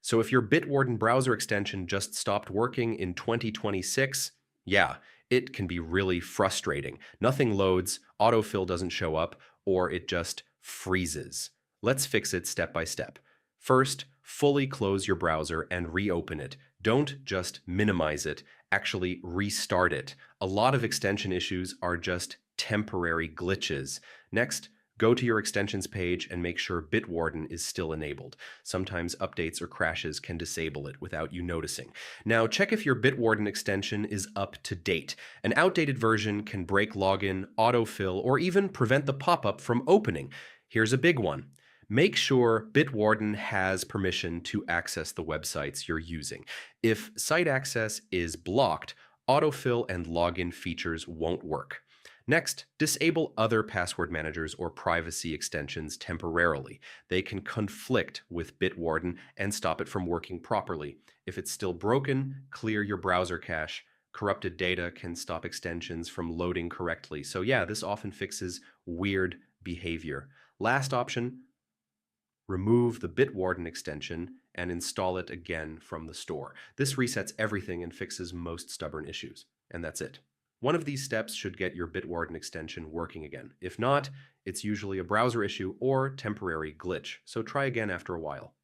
So if your Bitwarden browser extension just stopped working in 2026, yeah, it can be really frustrating. Nothing loads, autofill doesn't show up, or it just freezes. Let's fix it step by step. First, fully close your browser and reopen it. Don't just minimize it, actually restart it. A lot of extension issues are just temporary glitches. Next, go to your extensions page and make sure Bitwarden is still enabled. Sometimes updates or crashes can disable it without you noticing. Now, check if your Bitwarden extension is up to date. An outdated version can break login, autofill, or even prevent the pop-up from opening. Here's a big one. Make sure Bitwarden has permission to access the websites you're using. If site access is blocked, autofill and login features won't work. Next, disable other password managers or privacy extensions temporarily. They can conflict with Bitwarden and stop it from working properly. If it's still broken, clear your browser cache. Corrupted data can stop extensions from loading correctly. So yeah, this often fixes weird behavior. Last option, remove the Bitwarden extension and install it again from the store. This resets everything and fixes most stubborn issues. And that's it. One of these steps should get your Bitwarden extension working again. If not, it's usually a browser issue or temporary glitch, so try again after a while.